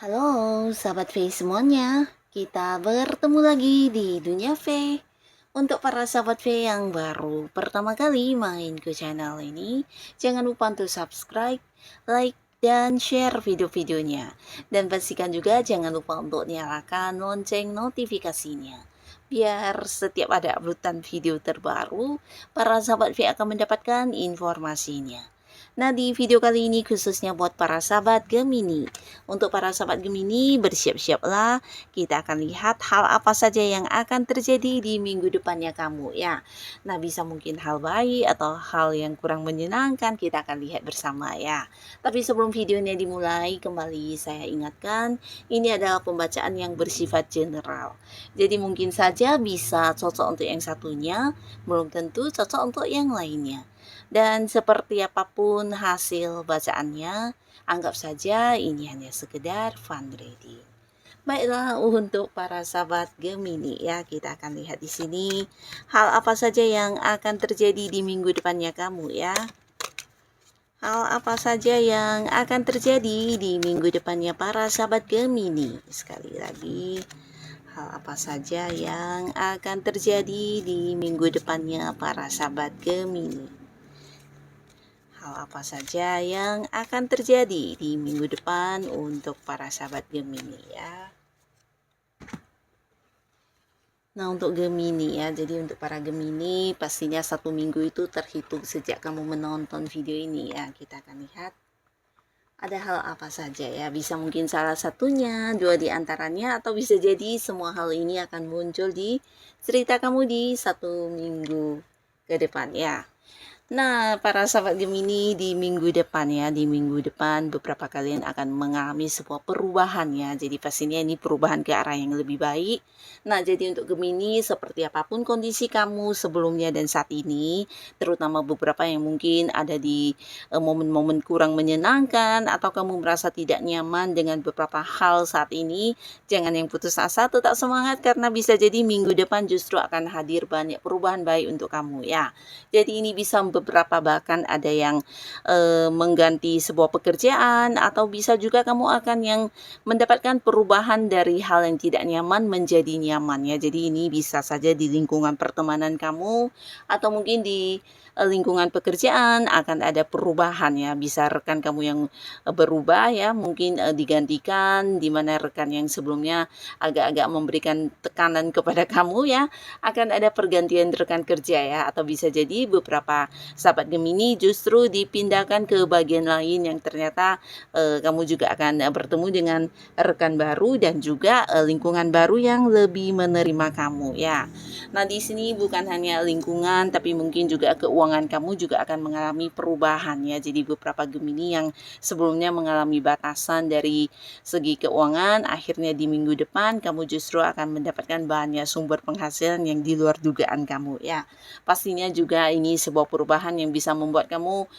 Halo, sahabat V semuanya. Kita bertemu lagi di Dunia V. Untuk para sahabat V yang baru pertama kali main ke channel ini, jangan lupa untuk subscribe, like, dan share video-videonya. Dan pastikan juga jangan lupa untuk nyalakan lonceng notifikasinya. Biar setiap ada uploadan video terbaru, para sahabat V akan mendapatkan informasinya. Nah, di video kali ini khususnya buat para sahabat Gemini. Untuk para sahabat Gemini, bersiap-siaplah. Kita akan lihat hal apa saja yang akan terjadi di minggu depannya kamu ya. Nah, bisa mungkin hal baik atau hal yang kurang menyenangkan, kita akan lihat bersama ya. Tapi sebelum videonya dimulai, kembali saya ingatkan, ini adalah pembacaan yang bersifat general. Jadi mungkin saja bisa cocok untuk yang satunya, belum tentu cocok untuk yang lainnya. Dan seperti apapun hasil bacaannya, anggap saja ini hanya sekedar fun reading. Baiklah, untuk para sahabat Gemini ya, kita akan lihat di sini hal apa saja yang akan terjadi di minggu depannya kamu ya. Hal apa saja yang akan terjadi di minggu depannya para sahabat Gemini. Sekali lagi, hal apa saja yang akan terjadi di minggu depannya para sahabat Gemini. Hal apa saja yang akan terjadi di minggu depan untuk para sahabat Gemini ya. Nah, untuk Gemini ya, jadi untuk para Gemini pastinya 1 minggu itu terhitung sejak kamu menonton video ini ya. Kita akan lihat ada hal apa saja ya, bisa mungkin salah satunya, 2 di antaranya, atau bisa jadi semua hal ini akan muncul di cerita kamu di 1 minggu ke depan ya. Nah, para sahabat Gemini di minggu depan ya, di minggu depan beberapa kalian akan mengalami sebuah perubahan ya. Jadi pastinya ini perubahan ke arah yang lebih baik. Nah, jadi untuk Gemini seperti apapun kondisi kamu sebelumnya dan saat ini, terutama beberapa yang mungkin ada di momen-momen kurang menyenangkan atau kamu merasa tidak nyaman dengan beberapa hal saat ini, jangan yang putus asa, tetap semangat karena bisa jadi minggu depan justru akan hadir banyak perubahan baik untuk kamu ya. Jadi ini bisa beberapa bahkan ada yang mengganti sebuah pekerjaan, atau bisa juga kamu akan yang mendapatkan perubahan dari hal yang tidak nyaman menjadi nyaman ya. Jadi ini bisa saja di lingkungan pertemanan kamu, atau mungkin di lingkungan pekerjaan akan ada perubahan ya. Bisa rekan kamu yang berubah ya, mungkin digantikan, di mana rekan yang sebelumnya agak-agak memberikan tekanan kepada kamu ya, akan ada pergantian rekan kerja ya, atau bisa jadi beberapa sahabat Gemini justru dipindahkan ke bagian lain yang ternyata kamu juga akan bertemu dengan rekan baru dan juga lingkungan baru yang lebih menerima kamu ya. Nah, di sini bukan hanya lingkungan tapi mungkin juga keuangan kamu juga akan mengalami perubahan ya. Jadi beberapa Gemini yang sebelumnya mengalami batasan dari segi keuangan, akhirnya di minggu depan kamu justru akan mendapatkan banyak sumber penghasilan yang di luar dugaan kamu ya. Pastinya juga ini sebuah perubahan yang bisa membuat kamu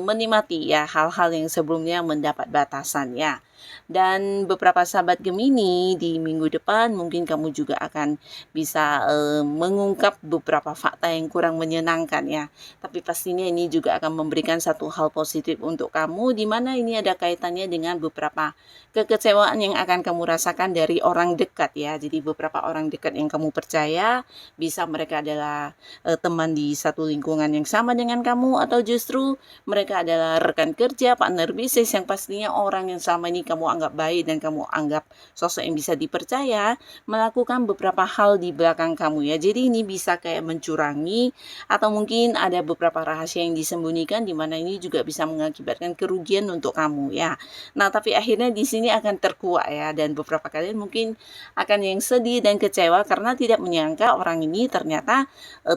menikmati ya hal-hal yang sebelumnya mendapat batasan ya. Dan beberapa sahabat Gemini di minggu depan mungkin kamu juga akan bisa mengungkap beberapa fakta yang kurang menyenangkan ya. Tapi pastinya ini juga akan memberikan satu hal positif untuk kamu, di mana ini ada kaitannya dengan beberapa kekecewaan yang akan kamu rasakan dari orang dekat ya. Jadi beberapa orang dekat yang kamu percaya, bisa mereka adalah teman di satu lingkungan yang sama dengan kamu, atau justru mereka adalah rekan kerja, partner bisnis yang pastinya orang yang selama ini kamu anggap baik dan kamu anggap sosok yang bisa dipercaya, melakukan beberapa hal di belakang kamu ya. Jadi ini bisa kayak mencurangi, atau mungkin ada beberapa rahasia yang disembunyikan, di mana ini juga bisa mengakibatkan kerugian untuk kamu ya. Nah, tapi akhirnya di sini akan terkuak ya, dan beberapa kalian mungkin akan yang sedih dan kecewa karena tidak menyangka orang ini ternyata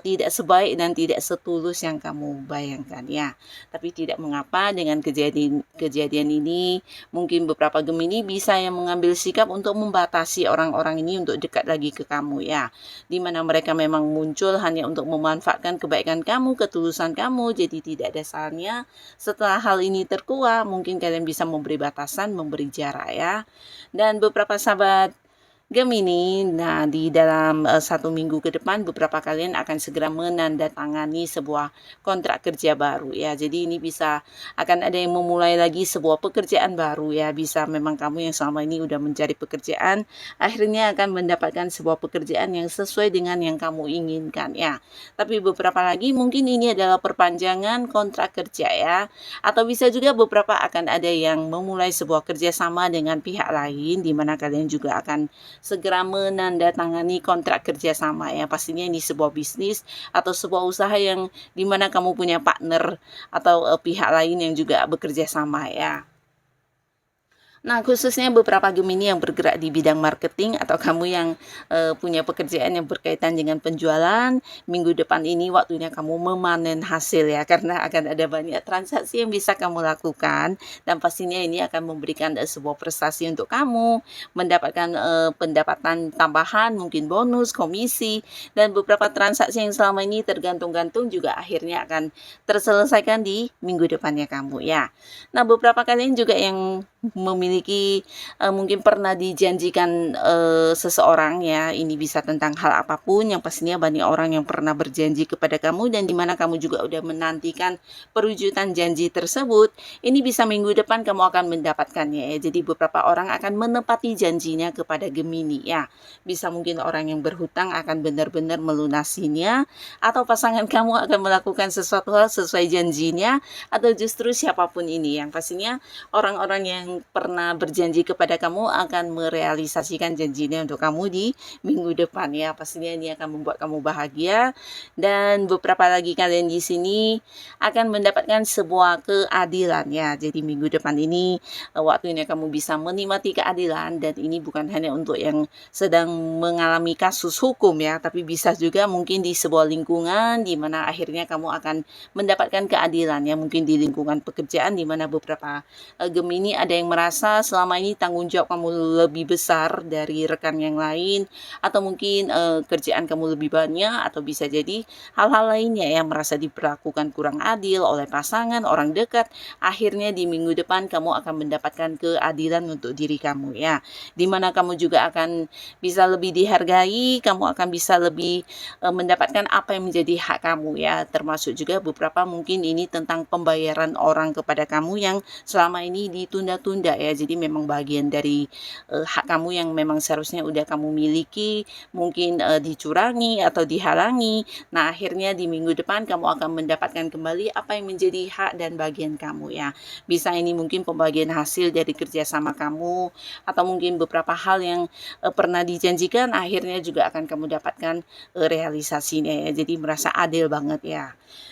tidak sebaik dan tidak setulus yang yang kamu bayangkan ya. Tapi tidak mengapa, dengan kejadian ini mungkin beberapa Gemini bisa yang mengambil sikap untuk membatasi orang-orang ini untuk dekat lagi ke kamu ya. Dimana mereka memang muncul hanya untuk memanfaatkan kebaikan kamu, ketulusan kamu, jadi tidak ada salahnya setelah hal ini terkuak, mungkin kalian bisa memberi batasan, memberi jarak ya. Dan beberapa sahabat Gemini, nah di dalam 1 minggu ke depan beberapa kalian akan segera menandatangani sebuah kontrak kerja baru ya. Jadi ini bisa akan ada yang memulai lagi sebuah pekerjaan baru ya. Bisa memang kamu yang selama ini udah mencari pekerjaan, akhirnya akan mendapatkan sebuah pekerjaan yang sesuai dengan yang kamu inginkan ya. Tapi beberapa lagi mungkin ini adalah perpanjangan kontrak kerja ya. Atau bisa juga beberapa akan ada yang memulai sebuah kerjasama dengan pihak lain, di mana kalian juga akan segera menandatangani kontrak kerjasama ya. Pastinya ini sebuah bisnis atau sebuah usaha yang dimana kamu punya partner atau pihak lain yang juga bekerja sama ya. Nah, khususnya beberapa Gemini yang bergerak di bidang marketing atau kamu yang punya pekerjaan yang berkaitan dengan penjualan, minggu depan ini waktunya kamu memanen hasil ya, karena akan ada banyak transaksi yang bisa kamu lakukan dan pastinya ini akan memberikan sebuah prestasi untuk kamu, mendapatkan pendapatan tambahan, mungkin bonus, komisi, dan beberapa transaksi yang selama ini tergantung-gantung juga akhirnya akan terselesaikan di minggu depannya kamu ya. Nah, beberapa kalian juga yang memiliki mungkin pernah dijanjikan seseorang ya, ini bisa tentang hal apapun, yang pastinya banyak orang yang pernah berjanji kepada kamu dan dimana kamu juga udah menantikan perwujudan janji tersebut. Ini bisa minggu depan kamu akan mendapatkannya ya. Jadi beberapa orang akan menepati janjinya kepada Gemini ya. Bisa mungkin orang yang berhutang akan benar-benar melunasinya, atau pasangan kamu akan melakukan sesuatu hal sesuai janjinya, atau justru siapapun ini yang pastinya orang-orang yang pernah berjanji kepada kamu akan merealisasikan janjinya untuk kamu di minggu depan ya. Pastinya ini akan membuat kamu bahagia, dan beberapa lagi kalian di sini akan mendapatkan sebuah keadilan ya. Jadi minggu depan ini waktunya kamu bisa menikmati keadilan, dan ini bukan hanya untuk yang sedang mengalami kasus hukum ya, tapi bisa juga mungkin di sebuah lingkungan di mana akhirnya kamu akan mendapatkan keadilan ya. Mungkin di lingkungan pekerjaan di mana beberapa Gemini ada yang merasa selama ini tanggung jawab kamu lebih besar dari rekan yang lain, atau mungkin kerjaan kamu lebih banyak, atau bisa jadi hal-hal lainnya yang merasa diperlakukan kurang adil oleh pasangan, orang dekat. Akhirnya di minggu depan kamu akan mendapatkan keadilan untuk diri kamu ya, dimana kamu juga akan bisa lebih dihargai, kamu akan bisa lebih mendapatkan apa yang menjadi hak kamu ya. Termasuk juga beberapa mungkin ini tentang pembayaran orang kepada kamu yang selama ini ditunda-tunda ya. Jadi memang bagian dari hak kamu yang memang seharusnya udah kamu miliki mungkin dicurangi atau dihalangi. Nah, akhirnya di minggu depan kamu akan mendapatkan kembali apa yang menjadi hak dan bagian kamu ya. Bisa ini mungkin pembagian hasil dari kerjasama kamu, atau mungkin beberapa hal yang pernah dijanjikan akhirnya juga akan kamu dapatkan realisasinya ya. Jadi merasa adil banget ya.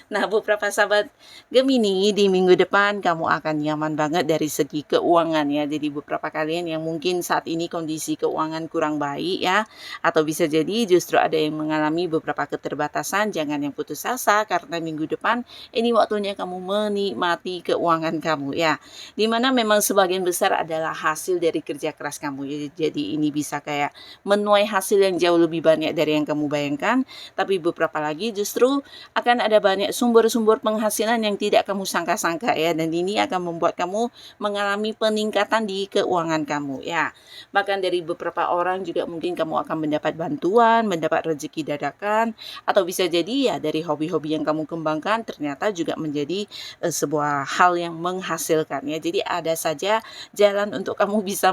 Nah, beberapa sahabat Gemini, di minggu depan kamu akan nyaman banget dari segi keuangan ya. Jadi beberapa kalian yang mungkin saat ini kondisi keuangan kurang baik ya, atau bisa jadi justru ada yang mengalami beberapa keterbatasan, jangan yang putus asa, karena minggu depan ini waktunya kamu menikmati keuangan kamu ya. Dimana memang sebagian besar adalah hasil dari kerja keras kamu ya. Jadi ini bisa kayak menuai hasil yang jauh lebih banyak dari yang kamu bayangkan, tapi beberapa lagi justru akan ada banyak sumber-sumber penghasilan yang tidak kamu sangka-sangka ya, dan ini akan membuat kamu mengalami peningkatan di keuangan kamu ya. Bahkan dari beberapa orang juga mungkin kamu akan mendapat bantuan, mendapat rezeki dadakan, atau bisa jadi ya dari hobi-hobi yang kamu kembangkan ternyata juga menjadi sebuah hal yang menghasilkan ya. Jadi ada saja jalan untuk kamu bisa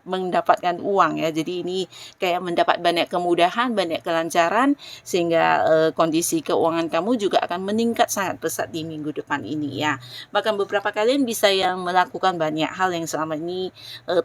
mendapatkan uang ya. Jadi ini kayak mendapat banyak kemudahan, banyak kelancaran, sehingga kondisi keuangan kamu juga akan meningkat sangat pesat di minggu depan ini ya. Bahkan beberapa kalian bisa yang melakukan banyak hal yang selama ini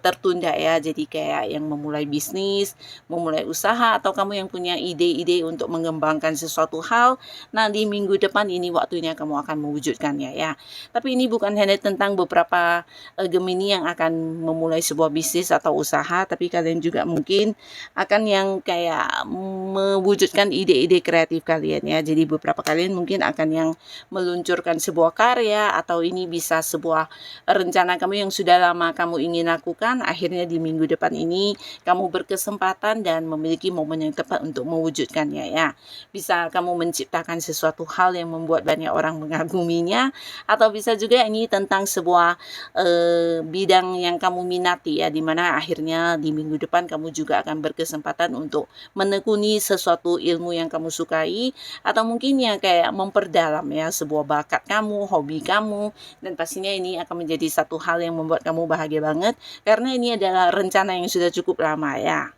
tertunda ya. Jadi kayak yang memulai bisnis, memulai usaha, atau kamu yang punya ide-ide untuk mengembangkan sesuatu hal. Nah, di minggu depan ini waktunya kamu akan mewujudkannya ya. Tapi ini bukan hanya tentang beberapa Gemini yang akan memulai sebuah bisnis atau usaha, tapi kalian juga mungkin akan yang kayak mewujudkan ide-ide kreatif kalian ya. Jadi beberapa kalian mungkin akan yang meluncurkan sebuah karya, atau ini bisa sebuah rencana kamu yang sudah lama kamu ingin lakukan, akhirnya di minggu depan ini kamu berkesempatan dan memiliki momen yang tepat untuk mewujudkannya ya. Bisa kamu menciptakan sesuatu hal yang membuat banyak orang mengaguminya, atau bisa juga ini tentang sebuah bidang yang kamu minati ya, dimana akhirnya di minggu depan kamu juga akan berkesempatan untuk menekuni sesuatu ilmu yang kamu sukai, atau mungkin ya kayak memperdalam ya sebuah bakat kamu, hobi kamu, dan pastinya ini akan menjadi satu hal yang membuat kamu bahagia banget, karena ini adalah rencana yang sudah cukup lama ya.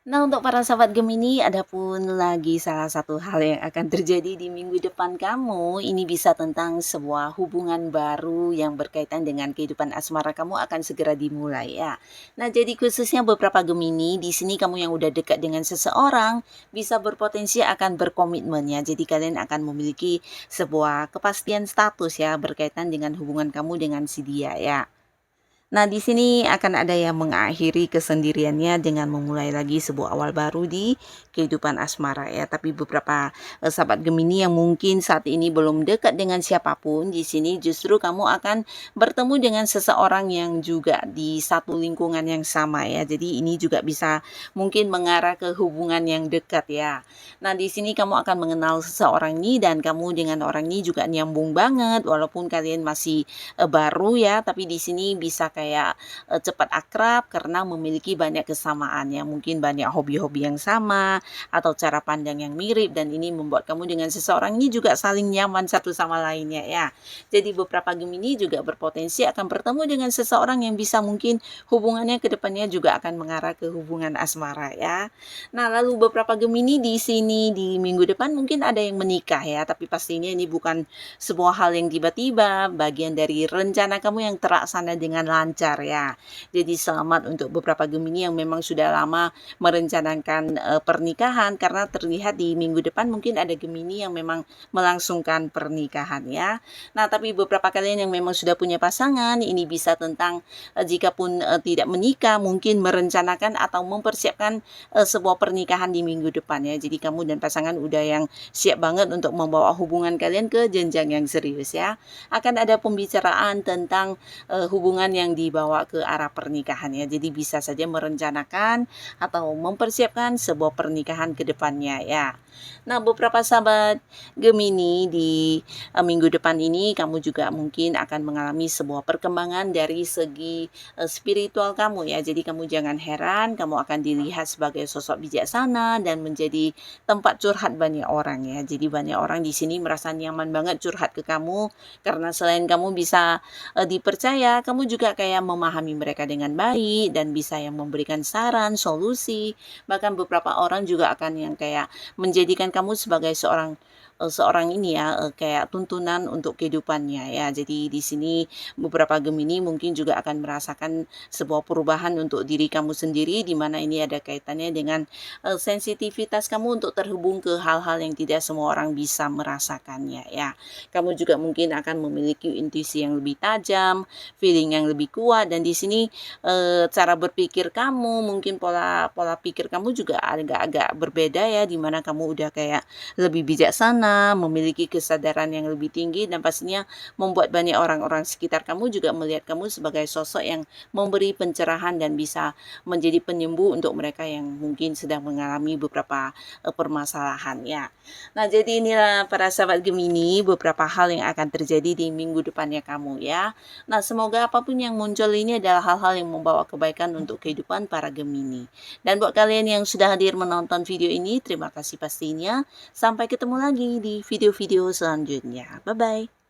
Nah, untuk para sahabat Gemini, ada pun lagi salah satu hal yang akan terjadi di minggu depan kamu. Ini bisa tentang sebuah hubungan baru yang berkaitan dengan kehidupan asmara kamu akan segera dimulai ya. Nah, jadi khususnya beberapa Gemini, di sini kamu yang udah dekat dengan seseorang bisa berpotensi akan berkomitmen ya. Jadi kalian akan memiliki sebuah kepastian status ya berkaitan dengan hubungan kamu dengan si dia ya. Nah, di sini akan ada yang mengakhiri kesendiriannya dengan memulai lagi sebuah awal baru di kehidupan asmara ya. Tapi beberapa sahabat Gemini yang mungkin saat ini belum dekat dengan siapapun, di sini justru kamu akan bertemu dengan seseorang yang juga di satu lingkungan yang sama ya. Jadi ini juga bisa mungkin mengarah ke hubungan yang dekat ya. Nah, di sini kamu akan mengenal seseorang ini, dan kamu dengan orang ini juga nyambung banget walaupun kalian masih baru ya, tapi di sini bisa kayak cepat akrab karena memiliki banyak kesamaan ya, mungkin banyak hobi-hobi yang sama atau cara pandang yang mirip, dan ini membuat kamu dengan seseorang ini juga saling nyaman satu sama lainnya ya. Jadi beberapa Gemini juga berpotensi akan bertemu dengan seseorang yang bisa mungkin hubungannya ke depannya juga akan mengarah ke hubungan asmara ya. Nah, lalu beberapa Gemini di sini di minggu depan mungkin ada yang menikah ya, tapi pastinya ini bukan sebuah hal yang tiba-tiba, bagian dari rencana kamu yang terlaksana dengan lancar ya. Jadi selamat untuk beberapa Gemini yang memang sudah lama merencanakan pernikahan, karena terlihat di minggu depan mungkin ada Gemini yang memang melangsungkan pernikahan ya. Nah, tapi beberapa kalian yang memang sudah punya pasangan, ini bisa tentang jika pun tidak menikah, mungkin merencanakan atau mempersiapkan sebuah pernikahan di minggu depan ya. Jadi kamu dan pasangan udah yang siap banget untuk membawa hubungan kalian ke jenjang yang serius ya. Akan ada pembicaraan tentang hubungan yang dibawa ke arah pernikahan ya. Jadi bisa saja merencanakan atau mempersiapkan sebuah pernikahan ke depannya ya. Nah, beberapa sahabat Gemini di minggu depan ini kamu juga mungkin akan mengalami sebuah perkembangan dari segi spiritual kamu ya. Jadi kamu jangan heran, kamu akan dilihat sebagai sosok bijaksana dan menjadi tempat curhat banyak orang ya. Jadi banyak orang di sini merasa nyaman banget curhat ke kamu, karena selain kamu bisa dipercaya, kamu juga kayak memahami mereka dengan baik dan bisa yang memberikan saran, solusi. Bahkan beberapa orang juga akan yang kayak menjadikan kamu sebagai seorang ini ya, kayak tuntunan untuk kehidupannya ya. Jadi di sini beberapa Gemini mungkin juga akan merasakan sebuah perubahan untuk diri kamu sendiri, di mana ini ada kaitannya dengan sensitivitas kamu untuk terhubung ke hal-hal yang tidak semua orang bisa merasakannya ya. Kamu juga mungkin akan memiliki intuisi yang lebih tajam, feeling yang lebih kuat, dan di sini cara berpikir kamu, mungkin pola pikir kamu juga agak-agak berbeda ya, di mana kamu udah kayak lebih bijaksana, memiliki kesadaran yang lebih tinggi, dan pastinya membuat banyak orang-orang sekitar kamu juga melihat kamu sebagai sosok yang memberi pencerahan dan bisa menjadi penyembuh untuk mereka yang mungkin sedang mengalami beberapa permasalahan ya. Nah, jadi inilah para sahabat Gemini beberapa hal yang akan terjadi di minggu depannya kamu ya. Nah, semoga apapun yang muncul ini adalah hal-hal yang membawa kebaikan untuk kehidupan para Gemini. Dan buat kalian yang sudah hadir menonton video ini, terima kasih pastinya. Sampai ketemu lagi di video-video selanjutnya. Bye-bye.